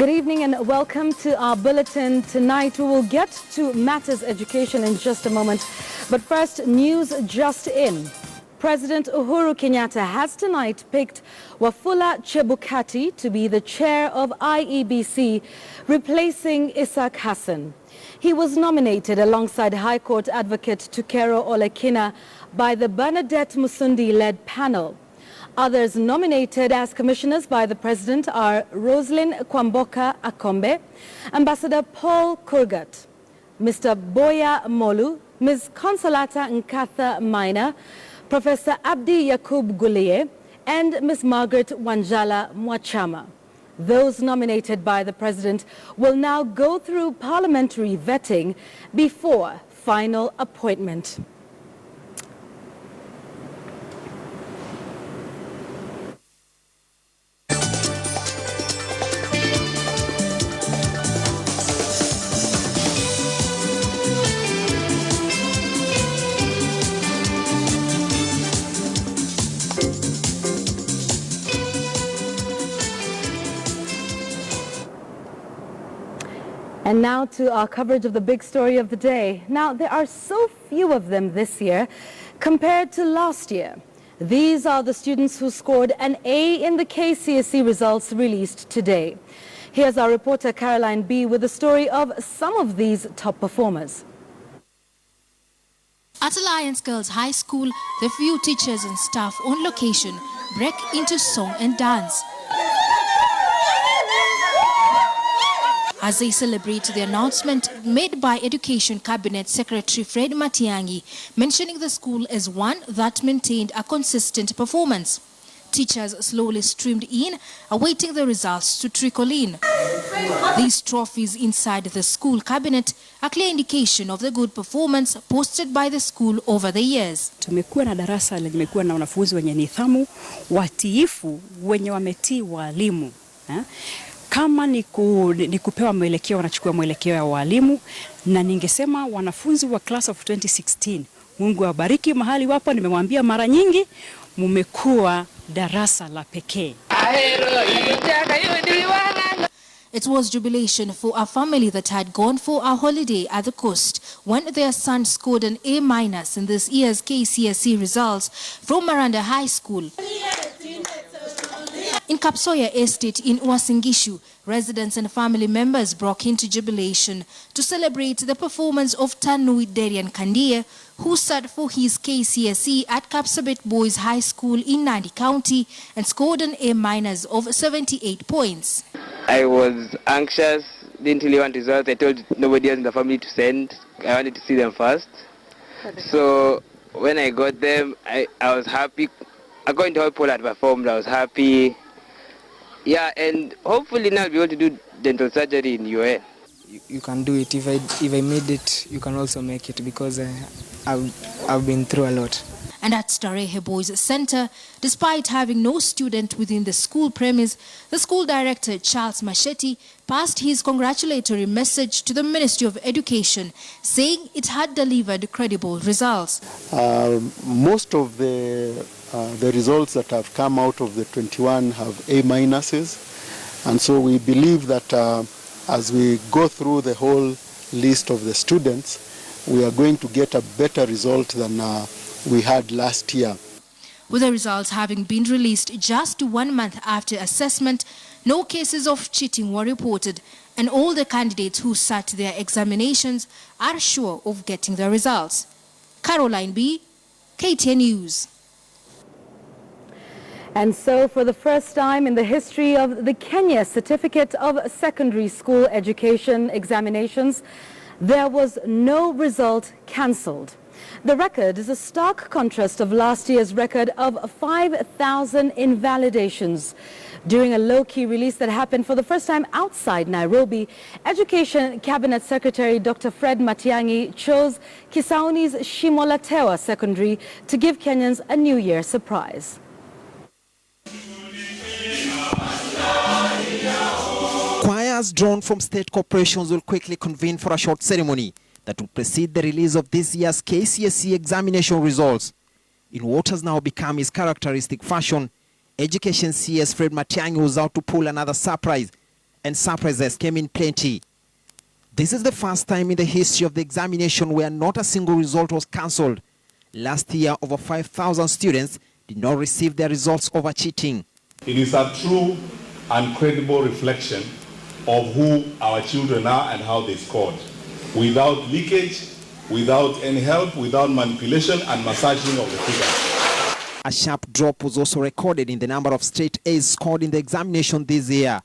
Good evening and welcome to our bulletin. Tonight we will get to matters education in just a moment. But first, news just in. President Uhuru Kenyatta has tonight picked Wafula Chebukati to be the chair of IEBC, replacing Isaac Hassan. He was nominated alongside High Court advocate Tukero Olekina by the Bernadette Musundi-led panel. Others nominated as commissioners by the president are Roslyn Kwamboka Akombe, Ambassador Paul Kurgat, Mr. Boya Molu, Ms. Consolata Nkatha Maina, Professor Abdi Yakub Guliye, and Ms. Margaret Wanjala Mwachama. Those nominated by the president will now go through parliamentary vetting before final appointment. And now to our coverage of the big story of the day. Now, there are so few of them this year compared to last year. These are the students who scored an A in the KCSE results released today. Here's our reporter Caroline B. with the story of some of these top performers. At Alliance Girls High School, the few teachers and staff on location break into song and dance as they celebrate the announcement made by Education Cabinet Secretary Fred Matiang'i, mentioning the school as one that maintained a consistent performance. Teachers slowly streamed in, awaiting the results to trickle in. These trophies inside the school cabinet, a clear indication of the good performance posted by the school over the years. Tumekuwa na darasa lenye limekuwa na wanafunzi wenye nidhamu, watiifu, wenye wametii walimu. Kama ni kupewa mwelekeo, wanachukua mwelekeo ya walimu, na ningesema wanafunzi wa class of 2016, Mungu awabariki mahali wapo. Nimemwambia mara nyingi, mumekuwa darasa la pekee. It was jubilation for a family that had gone for a holiday at the coast when their son scored an A- in this year's KCSE results from Maranda High School. In Kapsoya Estate in Uasin-Gishu, residents and family members broke into jubilation to celebrate the performance of Tanui Derian Kandia, who sat for his KCSE at Kapsabet Boys High School in Nandi County and scored an A- of 78 points. I was anxious, didn't really want results. I told nobody else in the family to send. I wanted to see them first. So when I got them, I was happy. According to how people had performed, I was happy. Yeah, and hopefully now I'll be able to do dental surgery in UAE. You can do it. If I made it, you can also make it, because I've been through a lot. And at Starehe Boys Center, despite having no student within the school premise, the school director, Charles Machete, passed his congratulatory message to the Ministry of Education, saying it had delivered credible results. Most of the results that have come out of the 21 have A-, and so we believe that as we go through the whole list of the students, we are going to get a better result than we had last year. With the results having been released just 1 month after assessment, no cases of cheating were reported, and all the candidates who sat their examinations are sure of getting the results. Caroline B., KTN News. And so, for the first time in the history of the Kenya Certificate of Secondary School Education examinations, there was no result cancelled. The record is a stark contrast of last year's record of 5,000 invalidations. During a low-key release that happened for the first time outside Nairobi, Education Cabinet Secretary Dr. Fred Matiang'i chose Kisauni's Shimolatewa Secondary to give Kenyans a New Year surprise. Choirs drawn from state corporations will quickly convene for a short ceremony that will precede the release of this year's KCSE examination results. In what has now become his characteristic fashion, Education CS Fred Matiang'i was out to pull another surprise and surprises came in plenty. This is the first time in the history of the examination where not a single result was cancelled. Last year, over 5,000 students did not receive their results over cheating. It is a true and credible reflection of who our children are and how they scored. Without leakage, without any help, without manipulation and massaging of the figures. A sharp drop was also recorded in the number of straight A's scored in the examination this year.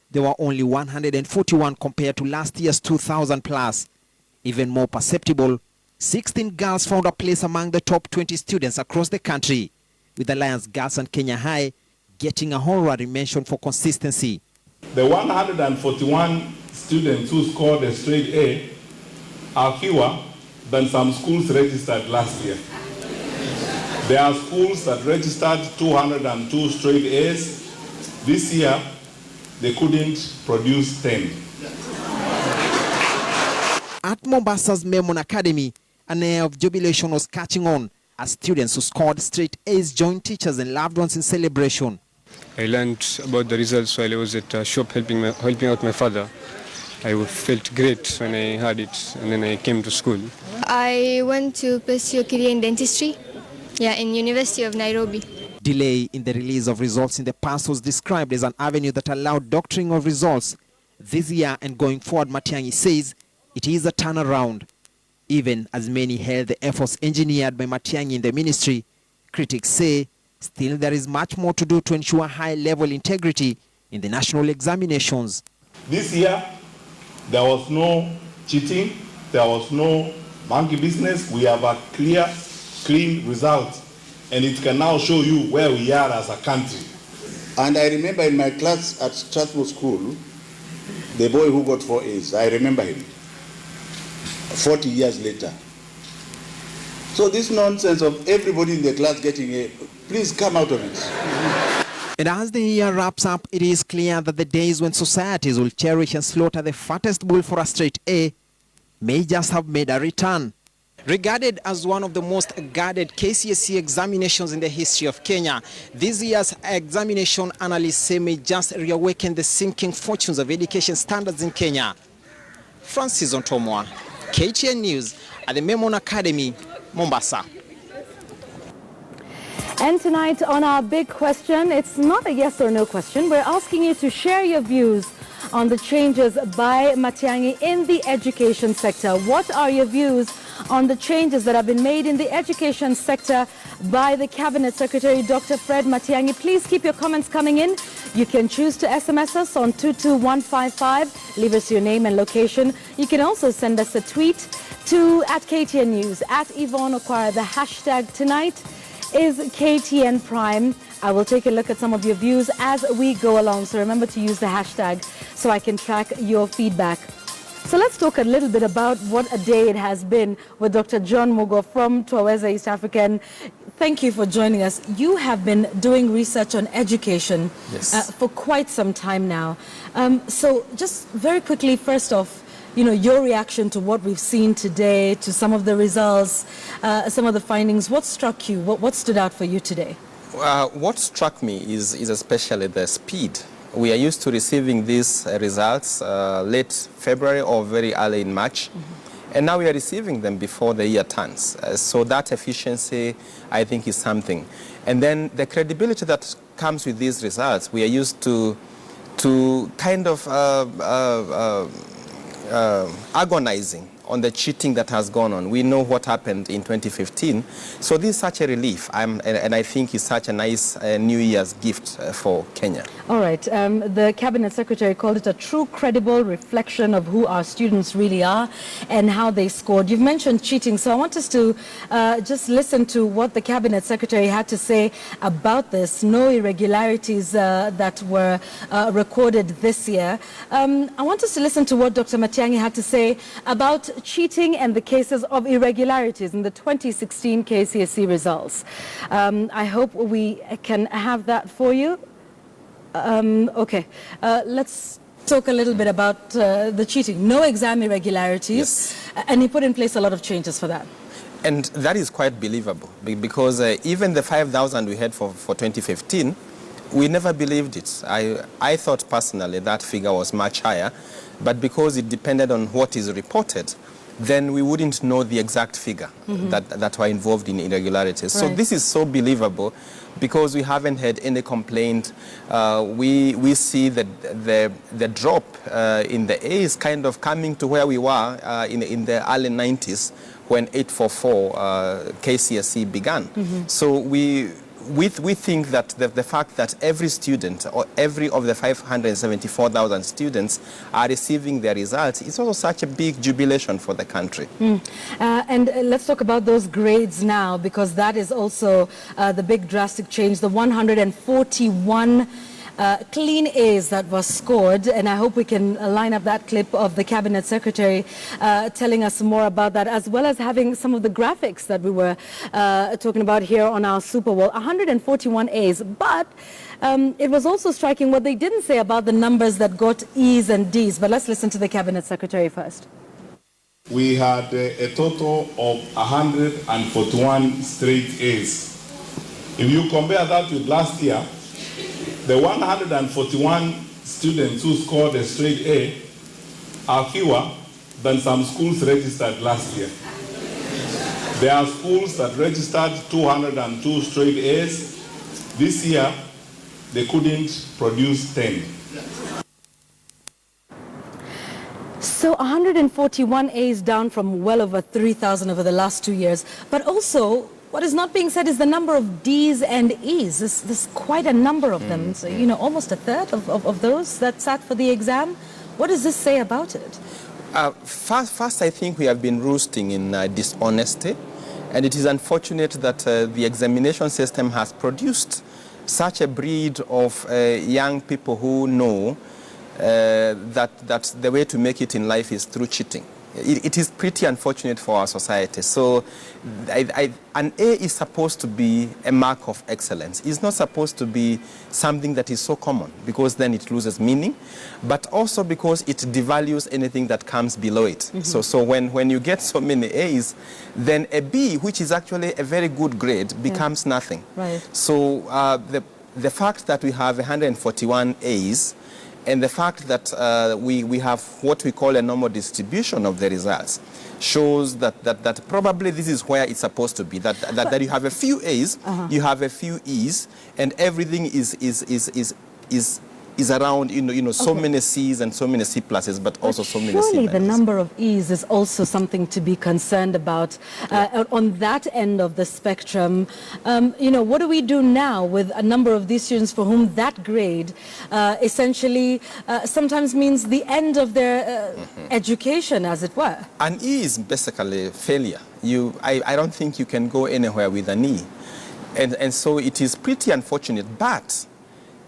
There were only 141 compared to last year's 2,000 plus. Even more perceptible, 16 girls found a place among the top 20 students across the country, with Alliance Girls and Kenya High getting a honorary mention for consistency. The 141 students who scored a straight A are fewer than some schools registered last year. There are schools that registered 202 straight A's. This year, they couldn't produce 10. At Mombasa's Memon Academy, an air of jubilation was catching on as students who scored straight A's joined teachers and loved ones in celebration. I learned about the results while I was at a shop helping out my father. I felt great when I heard it, and then I came to school. I went to pursue a career in dentistry, in University of Nairobi. Delay in the release of results in the past was described as an avenue that allowed doctoring of results. This year and going forward, Matiang'i says it is a turnaround. Even as many hailed the efforts engineered by Matiang'i in the ministry, critics say still there is much more to do to ensure high-level integrity in the national examinations. This year, there was no cheating, there was no monkey business. We have a clear, clean result, and it can now show you where we are as a country. And I remember in my class at Strathmore School, the boy who got 4 A's, I remember him, 40 years later. So this nonsense of everybody in the class getting A, please come out of it. And as the year wraps up, it is clear that the days when societies will cherish and slaughter the fattest bull for a straight A may just have made a return. Regarded as one of the most guarded KCSE examinations in the history of Kenya, this year's examination analysts say may just reawaken the sinking fortunes of education standards in Kenya. Francis Ontomwa, KTN News at the Memon Academy, Mombasa. And tonight on our big question, it's not a yes or no question. We're asking you to share your views on the changes by Matiang'i in the education sector. What are your views on the changes that have been made in the education sector by the Cabinet Secretary, Dr. Fred Matiang'i? Please keep your comments coming in. You can choose to SMS us on 22155. Leave us your name and location. You can also send us a tweet to @KTN News, @Yvonne Okwara. The hashtag tonight is KTN Prime. I will take a look at some of your views as we go along. So remember to use the hashtag so I can track your feedback. So let's talk a little bit about what a day it has been with Dr. John Mugo from Twaweza East African. Thank you for joining us. You have been doing research on education for quite some time now. So just very quickly, first off, your reaction to what we've seen today, to some of the results, some of the findings. What struck you? What stood out for you today? What struck me is especially the speed. We are used to receiving these results late February or very early in March. And now we are receiving them before the year turns. So that efficiency, I think, is something. And then the credibility that comes with these results, we are used to kind of agonizing on the cheating that has gone on. We know what happened in 2015. So this is such a relief, and I think it's such a nice New Year's gift for Kenya. All right. The Cabinet Secretary called it a true, credible reflection of who our students really are and how they scored. You've mentioned cheating, so I want us to just listen to what the Cabinet Secretary had to say about this. No irregularities that were recorded this year. I want us to listen to what Dr. Matiang'i had to say about cheating and the cases of irregularities in the 2016 KCSE results. I hope we can have that for you. Okay, let's talk a little bit about the cheating. No exam irregularities, and he put in place a lot of changes for that. And that is quite believable because even the 5,000 we had for 2015, We never believed it. I thought personally that figure was much higher, but because it depended on what is reported, then we wouldn't know the exact figure that were involved in irregularities. Right. So this is so believable because we haven't had any complaint. We see that the drop in the A is kind of coming to where we were in the early 90s when 844 KCSE began. So we think that the fact that every student or every of the 574,000 students are receiving their results is also such a big jubilation for the country. And let's talk about those grades now, because that is also the big drastic change, the 141 clean A's that was scored, and I hope we can line up that clip of the Cabinet Secretary telling us more about that, as well as having some of the graphics that we were talking about here on our Super Wall. 141 A's, but it was also striking what they didn't say about the numbers that got E's and D's. But let's listen to the Cabinet Secretary first. We had a total of 141 straight A's. If you compare that with last year, the 141 students who scored a straight A are fewer than some schools registered last year. There are schools that registered 202 straight A's. This year, they couldn't produce 10. So 141 A's down from well over 3,000 over the last 2 years. But also, what is not being said is the number of D's and E's. There's quite a number of them. So, you know, almost a third of those that sat for the exam. What does this say about it? First, I think we have been roosting in dishonesty. And it is unfortunate that the examination system has produced such a breed of young people who know that the way to make it in life is through cheating. It is pretty unfortunate for our society. So an A is supposed to be a mark of excellence. It's not supposed to be something that is so common, because then it loses meaning, but also because it devalues anything that comes below it. So when you get so many A's, then a B, which is actually a very good grade, becomes nothing. Right. So the fact that we have 141 A's, and the fact that we have what we call a normal distribution of the results shows that probably this is where it's supposed to be, that you have a few A's, you have a few E's, and everything is around, so many C's and so many C pluses, but also so many C minuses. Surely the number of E's is also something to be concerned about on that end of the spectrum. What do we do now with a number of these students for whom that grade essentially sometimes means the end of their education, as it were? An E is basically failure. I don't think you can go anywhere with an E. And so it is pretty unfortunate, but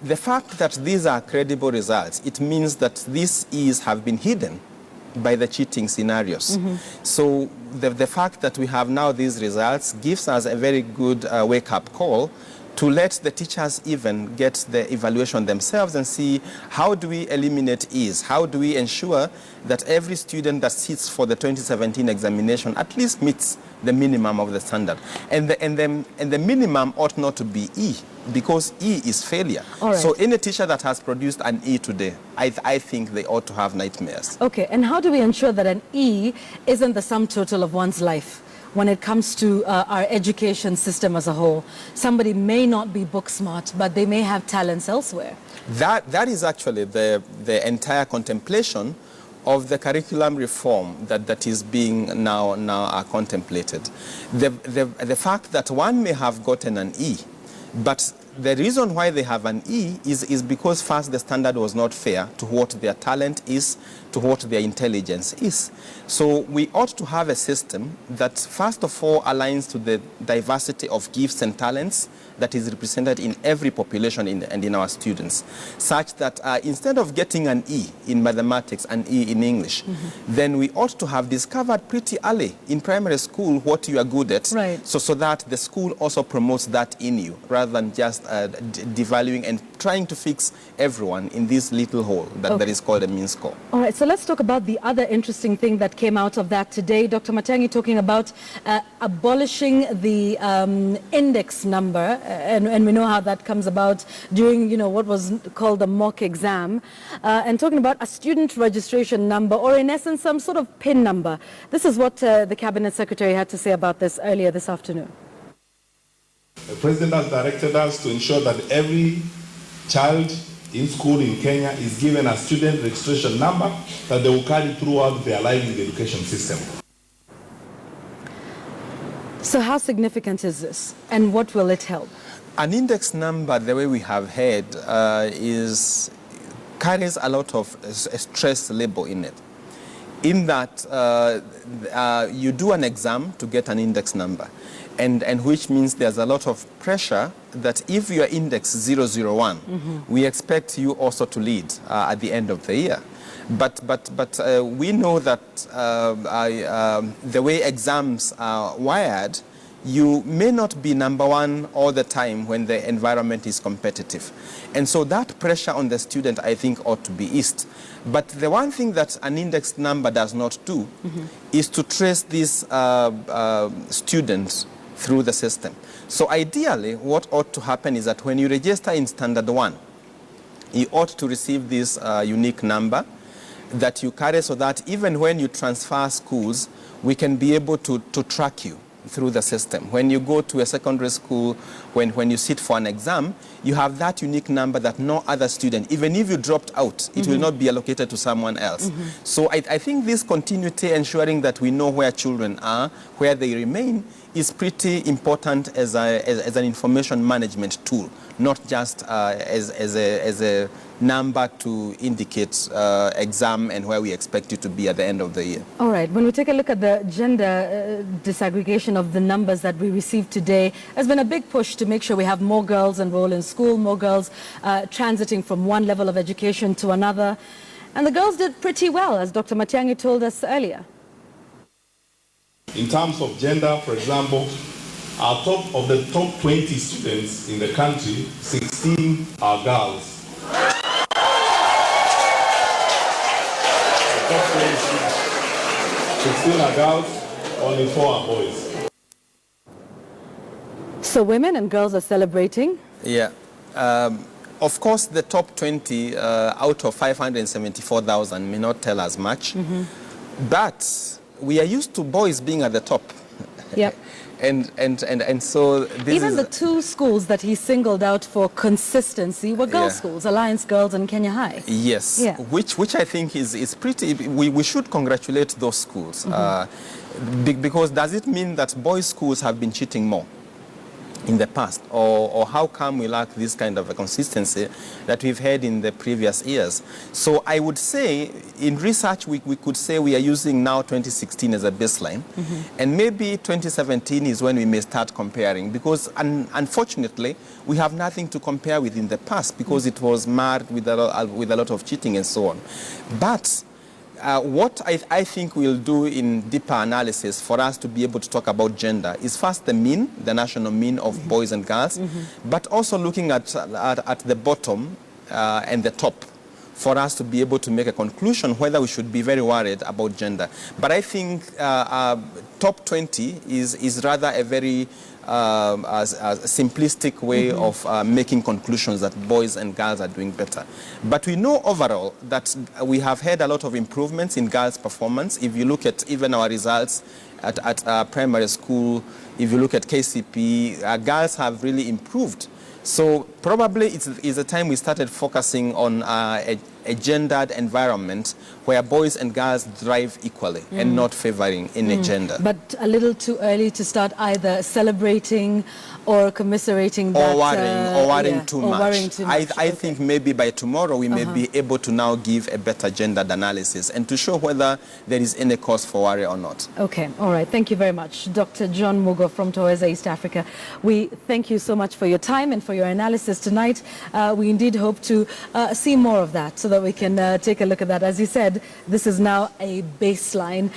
the fact that these are credible results, it means that these E's have been hidden by the cheating scenarios. So the fact that we have now these results gives us a very good wake-up call to let the teachers even get the evaluation themselves and see, how do we eliminate E's? How do we ensure that every student that sits for the 2017 examination at least meets the minimum of the standard? And the minimum ought not to be E, because E is failure. All right. So any teacher that has produced an E today, I think they ought to have nightmares. Okay, and how do we ensure that an E isn't the sum total of one's life when it comes to our education system as a whole? Somebody may not be book smart, but they may have talents elsewhere. That is actually the entire contemplation of the curriculum reform that is being now contemplated. The fact that one may have gotten an E, but the reason why they have an E is because first the standard was not fair to what their talent is, to what their intelligence is. So we ought to have a system that first of all aligns to the diversity of gifts and talents that is represented in every population and in our students, such that instead of getting an E in mathematics, an E in English, then we ought to have discovered pretty early in primary school what you are good at, right, so that the school also promotes that in you, rather than just devaluing and trying to fix everyone in this little hole that is called a mean score. All right, so let's talk about the other interesting thing that came out of that today. Dr. Matiang'i talking about abolishing the index number, and we know how that comes about during, what was called the mock exam, and talking about a student registration number, or in essence, some sort of PIN number. This is what the Cabinet Secretary had to say about this earlier this afternoon. The President has directed us to ensure that every child in school in Kenya is given a student registration number that they will carry throughout their life in the education system. So how significant is this, and what will it help? An index number, the way we have heard, carries a lot of stress label in it. In that you do an exam to get an index number, and which means there's a lot of pressure that if you are index 001, we expect you also to lead at the end of the year. But we know that the way exams are wired, you may not be number one all the time when the environment is competitive. And so that pressure on the student, I think, ought to be eased. But the one thing that an index number does not do is to trace these students through the system. So ideally, what ought to happen is that when you register in Standard 1, you ought to receive this unique number that you carry, so that even when you transfer schools, we can be able to track you through the system. When you go to a secondary school, when you sit for an exam, you have that unique number that no other student, even if you dropped out, it will not be allocated to someone else. So I think this continuity, ensuring that we know where children are, where they remain, is pretty important as an information management tool, not just as a number to indicate exam and where we expect you to be at the end of the year. All right, when we take a look at the gender disaggregation of the numbers that we received today, there's been a big push to make sure we have more girls enroll in school, more girls transiting from one level of education to another. And the girls did pretty well, as Dr. Matiang'i told us earlier. In terms of gender, for example, of the top 20 students in the country, 16 are girls. The top 20 students, 16 are girls, only 4 are boys. So women and girls are celebrating? Yeah. Of course, the top 20 out of 574,000 may not tell us much, but we are used to boys being at the top. Yep. And so this even the two schools that he singled out for consistency were girls' schools, Alliance Girls and Kenya High. Yes, which I think is pretty, we should congratulate those schools. Because does it mean that boys' schools have been cheating more in the past, or how come we lack this kind of a consistency that we've had in the previous years? So I would say in research we could say we are using now 2016 as a baseline, and maybe 2017 is when we may start comparing, because unfortunately we have nothing to compare with in the past, because it was marred with a lot of cheating and so on. But what I think we'll do in deeper analysis for us to be able to talk about gender is first the mean, the national mean of boys and girls, but also looking at the bottom and the top for us to be able to make a conclusion whether we should be very worried about gender. But I think top 20 is rather a very simplistic way of making conclusions that boys and girls are doing better. But we know overall that we have had a lot of improvements in girls' performance. If you look at even our results at primary school, if you look at KCP, girls have really improved. So probably it's a time we started focusing on a gendered environment where boys and girls thrive equally and not favoring any gender. But a little too early to start either celebrating or commiserating that. Or worrying too much. Worrying too much. I think maybe by tomorrow we may be able to now give a better gendered analysis and to show whether there is any cause for worry or not. Okay, all right. Thank you very much, Dr. John Mugo from Toeza, East Africa. We thank you so much for your time and for your analysis tonight. We indeed hope to see more of that. So so that we can take a look at that. As you said, this is now a baseline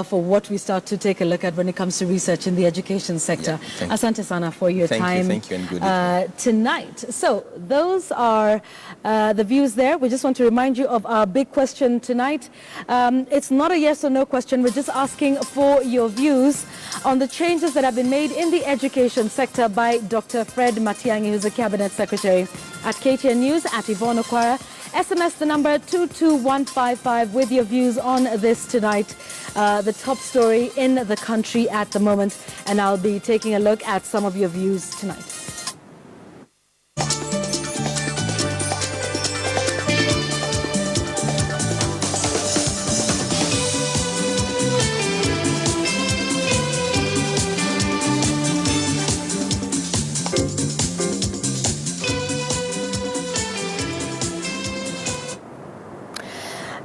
for what we start to take a look at when it comes to research in the education sector. Yeah, Asante sana for your time thank you, and good evening. Tonight. So those are the views there. We just want to remind you of our big question tonight. It's not a yes or no question. We're just asking for your views on the changes that have been made in the education sector by Dr. Fred Matiang'i, who's a cabinet secretary. At KTN News, at Yvonne Okwara. SMS the number 22155 with your views on this tonight. The top story in the country at the moment. And I'll be taking a look at some of your views tonight.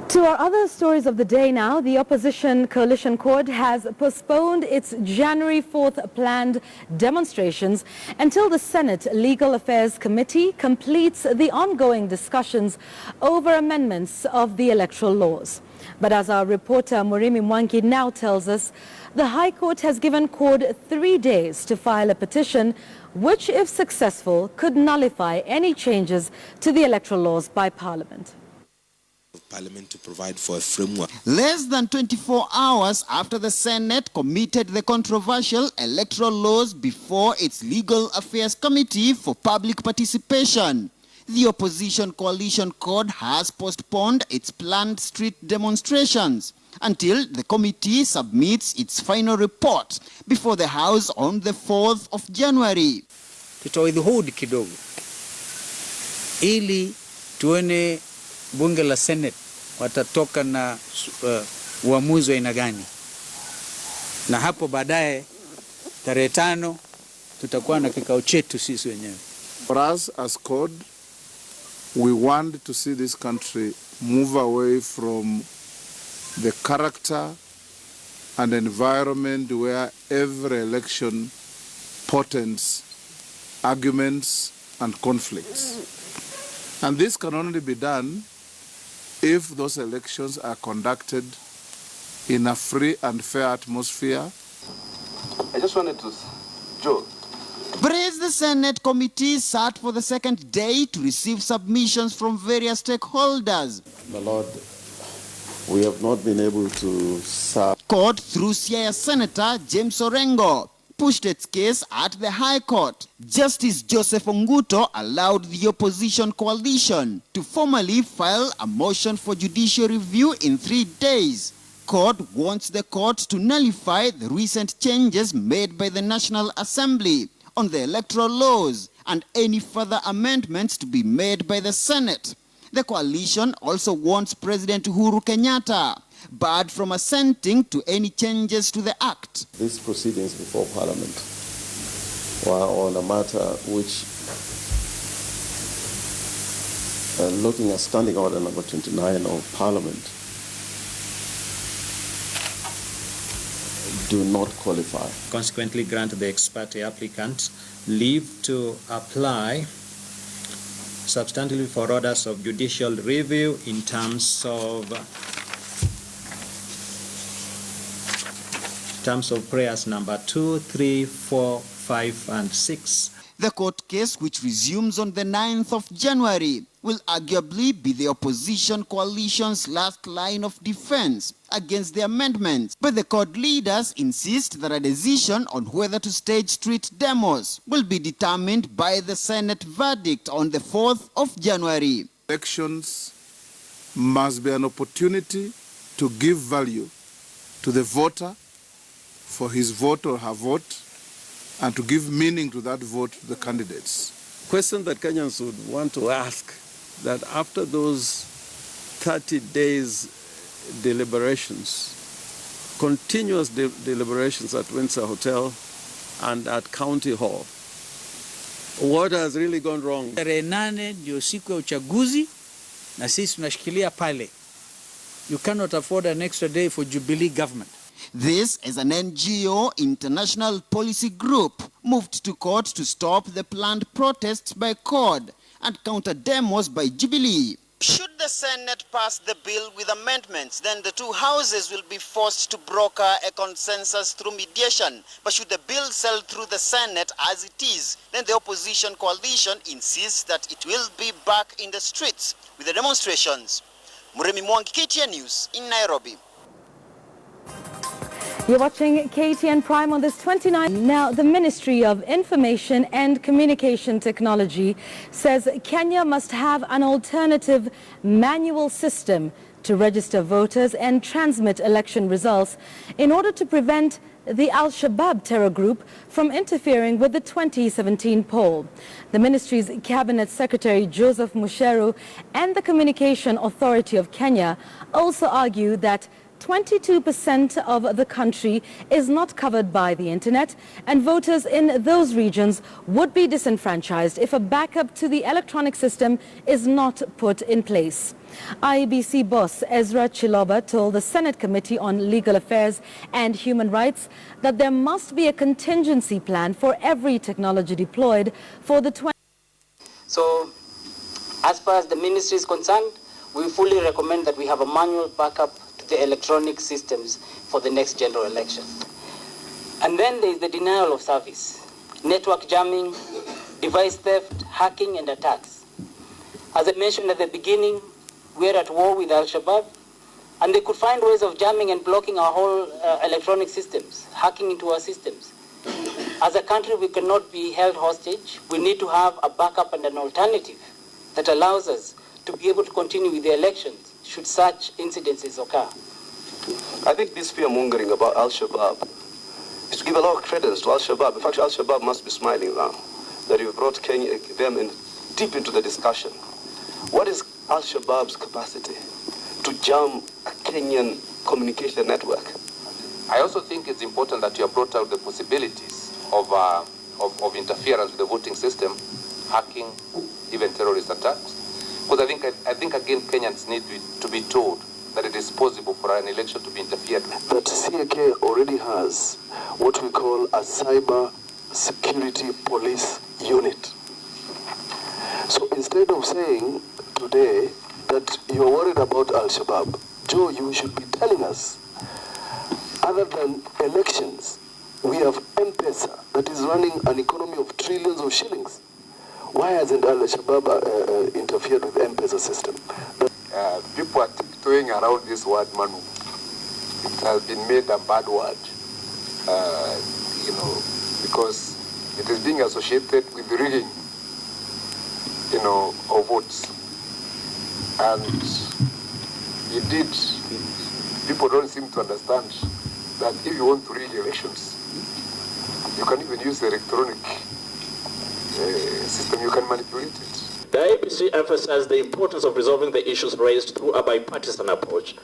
To our other stories of the day now, the opposition coalition court has postponed its January 4th planned demonstrations until the Senate Legal Affairs Committee completes the ongoing discussions over amendments of the electoral laws. But as our reporter Murimi Mwangi now tells us, the High Court has given CORD 3 days to file a petition which, if successful, could nullify any changes to the electoral laws by Parliament. Parliament to provide for a framework. Less than 24 hours after the Senate committed the controversial electoral laws before its Legal Affairs Committee for public participation, the opposition coalition CORD has postponed its planned street demonstrations until the committee submits its final report before the House on the 4th of January. Tutawithhold kidogo ili tuone bunge la Senate watatoka na uamuzi wa aina gani, na hapo baadaye tarehe 5 tutakuwa na kikao chetu sisi wenyewe. For us as CORD, we want to see this country move away from the character and environment where every election portends arguments and conflicts. And this can only be done if those elections are conducted in a free and fair atmosphere. I just wanted to, Joe. But as the Senate committee sat for the second day to receive submissions from various stakeholders, My Lord, we have not been able to serve. CORD, through Siaya Senator James Orengo, pushed its case at the High Court. Justice Joseph Onguto allowed the opposition coalition to formally file a motion for judicial review in 3 days. CORD wants the court to nullify the recent changes made by the National Assembly on the electoral laws and any further amendments to be made by the Senate. The coalition also wants President Uhuru Kenyatta barred from assenting to any changes to the Act. These proceedings before Parliament were on a matter which, looking at Standing Order number 29 of Parliament, do not qualify. Consequently, grant the ex parte applicant leave to apply substantively for orders of judicial review in terms of prayers number 2, 3, 4, 5, and 6. The court case, which resumes on the 9th of January, will arguably be the opposition coalition's last line of defense against the amendments. But the CORD leaders insist that a decision on whether to stage street demos will be determined by the Senate verdict on the 4th of January. Elections must be an opportunity to give value to the voter for his vote or her vote, and to give meaning to that vote to the candidates. Question that Kenyans would want to ask, that after those 30 days deliberations, continuous deliberations at Windsor Hotel and at County Hall, what has really gone wrong? Tarehe 8 ndio siku ya uchaguzi na sisi tunashikilia pale. You cannot afford an extra day for Jubilee government. This is an NGO international policy group moved to court to stop the planned protests by CORD and counter demos by Jubilee. Should the Senate pass the bill with amendments, then the two houses will be forced to broker a consensus through mediation. But should the bill sail through the Senate as it is, then the opposition coalition insists that it will be back in the streets with the demonstrations. Muremi Mwangi, KTN News in Nairobi. You're watching KTN Prime on this 29th. Now, the Ministry of Information and Communication Technology says Kenya must have an alternative manual system to register voters and transmit election results in order to prevent the Al-Shabaab terror group from interfering with the 2017 poll. The ministry's Cabinet Secretary Joseph Musheru and the Communication Authority of Kenya also argue that 22% of the country is not covered by the internet, and voters in those regions would be disenfranchised if a backup to the electronic system is not put in place. IEBC boss Ezra Chiloba told the Senate Committee on Legal Affairs and Human Rights that there must be a contingency plan for every technology deployed for the 20. So, as far as the ministry is concerned, we fully recommend that we have a manual backup the electronic systems for the next general election. And then there is the denial of service, network jamming, device theft, hacking and attacks. As I mentioned at the beginning, we are at war with Al-Shabaab, and they could find ways of jamming and blocking our whole electronic systems, hacking into our systems. As a country, we cannot be held hostage. We need to have a backup and an alternative that allows us to be able to continue with the elections should such incidences occur. I think this fear-mongering about Al-Shabaab is to give a lot of credence to Al-Shabaab. In fact, Al-Shabaab must be smiling now that you've brought them deep into the discussion. What is Al-Shabaab's capacity to jam a Kenyan communication network? I also think it's important that you have brought out the possibilities of interference with the voting system, hacking, even terrorist attacks. Because I think again, Kenyans need to be told that it is possible for an election to be interfered with. That CAK already has what we call a cyber security police unit. So instead of saying today that you're worried about Al-Shabaab, Joe, you should be telling us, other than elections, we have M-Pesa that is running an economy of trillions of shillings. Why hasn't Al-Shabaab interfered with the M-Pesa system? People are tiptoeing around this word, Manu. It has been made a bad word, because it is being associated with rigging, of votes. And indeed, people don't seem to understand that if you want to rig elections, you can even use the electronic system, you can manipulate it. The IEBC emphasized the importance of resolving the issues raised through a bipartisan approach.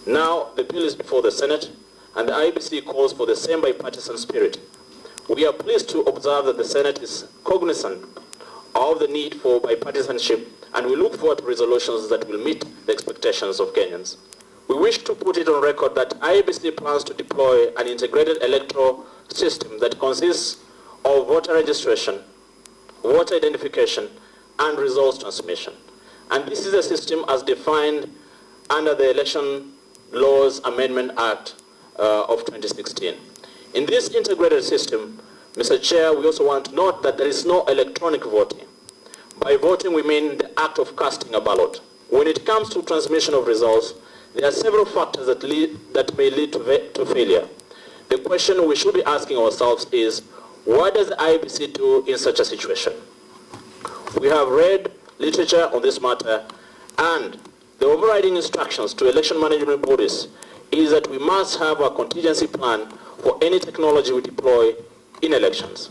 Now, the bill is before the Senate, and the IEBC calls for the same bipartisan spirit. We are pleased to observe that the Senate is cognizant of the need for bipartisanship, and we look forward to resolutions that will meet the expectations of Kenyans. We wish to put it on record that IEBC plans to deploy an integrated electoral system that consists of voter registration, voter identification, and results transmission. And this is a system as defined under the Election Laws Amendment Act of 2016. In this integrated system, Mr. Chair, we also want to note that there is no electronic voting. By voting, we mean the act of casting a ballot. When it comes to transmission of results, there are several factors that may lead to failure. The question we should be asking ourselves is, what does the IEBC do in such a situation? We have read literature on this matter, and the overriding instructions to election management bodies is that we must have a contingency plan for any technology we deploy in elections.